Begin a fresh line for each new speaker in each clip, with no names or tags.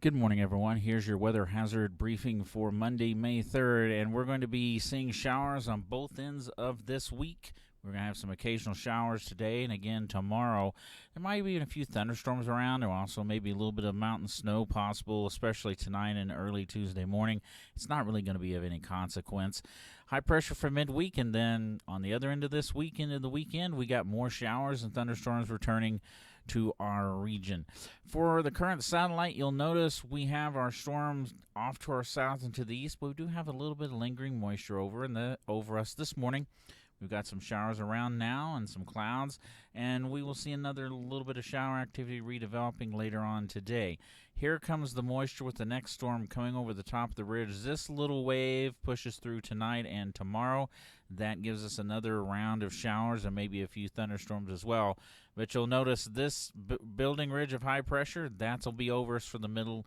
Good morning, everyone. Here's your weather hazard briefing for Monday, May 3rd, and we're going to be seeing showers on both ends of this week. We're going to have some occasional showers today and again tomorrow. There might be a few thunderstorms around. There also may be a little bit of mountain snow possible, especially tonight and early Tuesday morning. It's not really going to be of any consequence. High pressure for midweek, and then on the other end of this week into the weekend, we got more showers and thunderstorms returning to our region. For the current satellite, you'll notice we have our storms off to our south and to the east, but we do have a little bit of lingering moisture over us this morning. We've got some showers around now and some clouds, and we will see another little bit of shower activity redeveloping later on today. Here comes the moisture with the next storm coming over the top of the ridge. This little wave pushes through tonight and tomorrow. That gives us another round of showers and maybe a few thunderstorms as well. But you'll notice this building ridge of high pressure, that'll be over us for the middle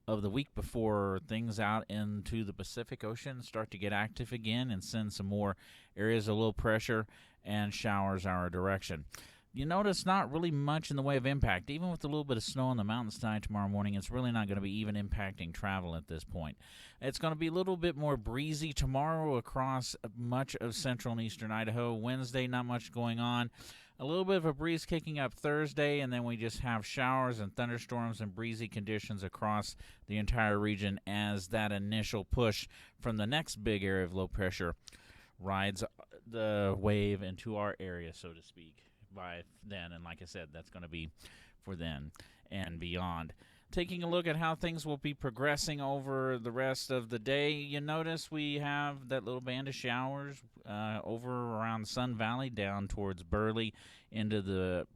of the week before things out into the Pacific Ocean start to get active again and send some more areas of low pressure and showers our direction. You notice not really much in the way of impact. Even with a little bit of snow on the mountains tonight, tomorrow morning, it's really not going to be even impacting travel at this point. It's going to be a little bit more breezy tomorrow across much of central and eastern Idaho. Wednesday, not much going on. A little bit of a breeze kicking up Thursday, and then we just have showers and thunderstorms and breezy conditions across the entire region as that initial push from the next big area of low pressure rides the wave into our area, so to speak, by then. And like I said, that's going to be for then and beyond. Taking a look at how things will be progressing over the rest of the day, you notice we have that little band of showers over around Sun Valley down towards Burley into the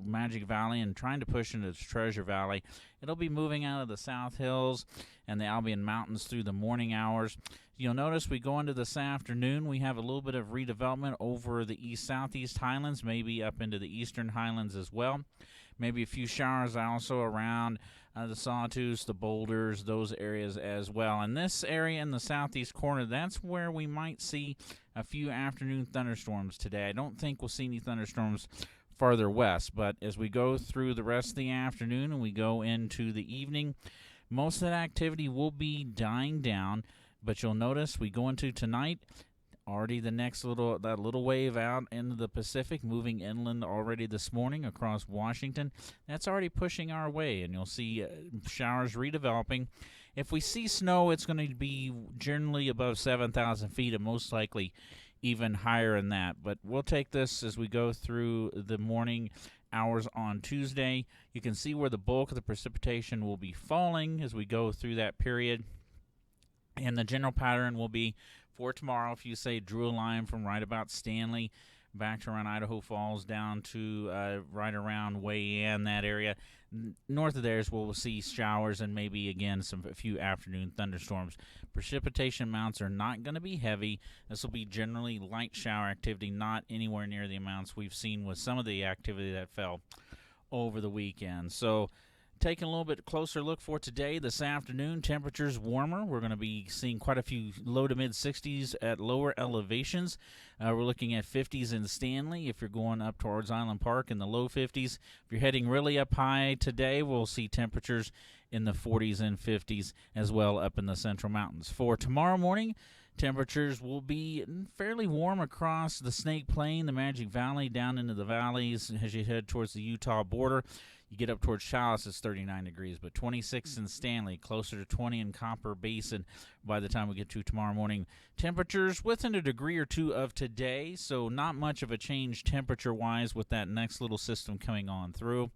Magic Valley and trying to push into Treasure Valley. It'll be moving out of the South Hills and the Albion Mountains through the morning hours. You'll notice we go into this afternoon, we have a little bit of redevelopment over the east-southeast highlands, maybe up into the eastern highlands as well. Maybe a few showers also around the Sawtooth, the Boulders, those areas as well. And this area in the southeast corner, that's where we might see a few afternoon thunderstorms today. I don't think we'll see any thunderstorms farther west, but as we go through the rest of the afternoon and we go into the evening, most of that activity will be dying down. But you'll notice we go into tonight, already the next little wave out into the Pacific, moving inland already this morning across Washington. That's already pushing our way, and you'll see showers redeveloping. If we see snow, it's going to be generally above 7,000 feet, and most likely even higher than that. But we'll take this as we go through the morning hours on Tuesday. You can see where the bulk of the precipitation will be falling as we go through that period. And the general pattern will be for tomorrow, if you say drew a line from right about Stanley back to around Idaho Falls down to right around Wayne, that area. North of there is where we'll see showers and maybe, again, a few afternoon thunderstorms. Precipitation amounts are not going to be heavy. This will be generally light shower activity, not anywhere near the amounts we've seen with some of the activity that fell over the weekend. So taking a little bit closer look for today, this afternoon, temperatures warmer. We're going to be seeing quite a few low to mid-60s at lower elevations. We're looking at 50s in Stanley if you're going up towards Island Park, in the low 50s. If you're heading really up high today, we'll see temperatures in the 40s and 50s as well up in the Central Mountains. For tomorrow morning, temperatures will be fairly warm across the Snake Plain, the Magic Valley, down into the valleys as you head towards the Utah border. You get up towards Chalice, it's 39 degrees, but 26 in Stanley, closer to 20 in Copper Basin by the time we get to tomorrow morning. Temperatures within a degree or two of today, so not much of a change temperature-wise with that next little system coming on through.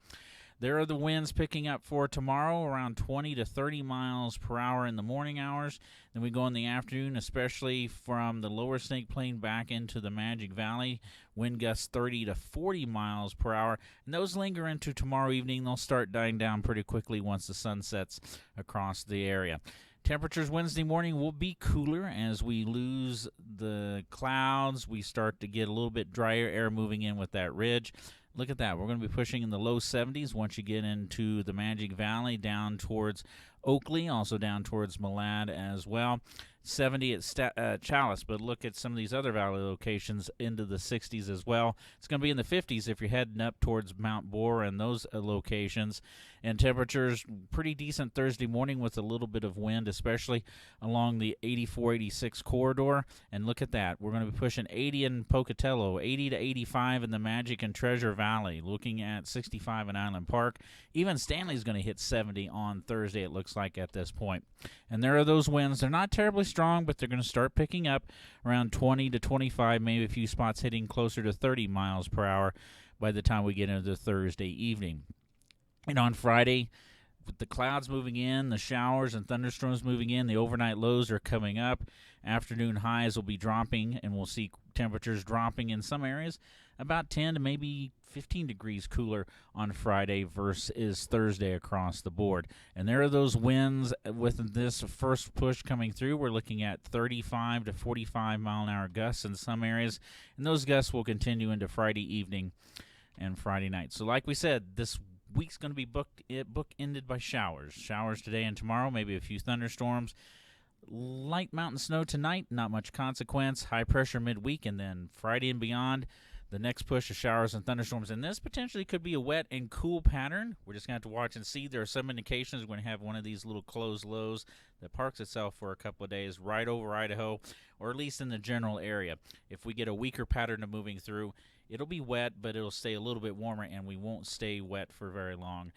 There are the winds picking up for tomorrow, around 20 to 30 miles per hour in the morning hours. Then we go in the afternoon, especially from the lower Snake Plain back into the Magic Valley. Wind gusts 30 to 40 miles per hour. And those linger into tomorrow evening. They'll start dying down pretty quickly once the sun sets across the area. Temperatures Wednesday morning will be cooler as we lose the clouds. We start to get a little bit drier air moving in with that ridge. Look at that. We're going to be pushing in the low 70s once you get into the Magic Valley down towards Oakley, also down towards Malad as well. 70 at Chalice, but look at some of these other valley locations into the 60s as well. It's going to be in the 50s if you're heading up towards Mount Boar and those locations. And temperatures pretty decent Thursday morning with a little bit of wind, especially along the 84-86 corridor. And look at that. We're going to be pushing 80 in Pocatello, 80 to 85 in the Magic and Treasure Valley, looking at 65 in Island Park. Even Stanley's going to hit 70 on Thursday, it looks like, at this point. And there are those winds. They're not terribly strong, but they're going to start picking up around 20 to 25, maybe a few spots hitting closer to 30 miles per hour by the time we get into Thursday evening. And on Friday, with the clouds moving in, the showers and thunderstorms moving in, the overnight lows are coming up. Afternoon highs will be dropping, and we'll see temperatures dropping in some areas about 10 to maybe 15 degrees cooler on Friday versus Thursday across the board. And there are those winds with this first push coming through. We're looking at 35 to 45 mile-an-hour gusts in some areas, and those gusts will continue into Friday evening and Friday night. So like we said, this week's going to be bookended by showers. Showers today and tomorrow, maybe a few thunderstorms. Light mountain snow tonight, not much consequence. High pressure midweek, and then Friday and beyond, the next push of showers and thunderstorms. And this potentially could be a wet and cool pattern. We're just going to have to watch and see. There are some indications we're going to have one of these little closed lows that parks itself for a couple of days right over Idaho, or at least in the general area. If we get a weaker pattern of moving through, it'll be wet, but it'll stay a little bit warmer, and we won't stay wet for very long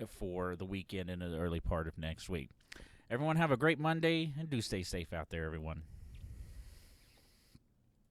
for the weekend into the early part of next week. Everyone have a great Monday, and do stay safe out there, everyone.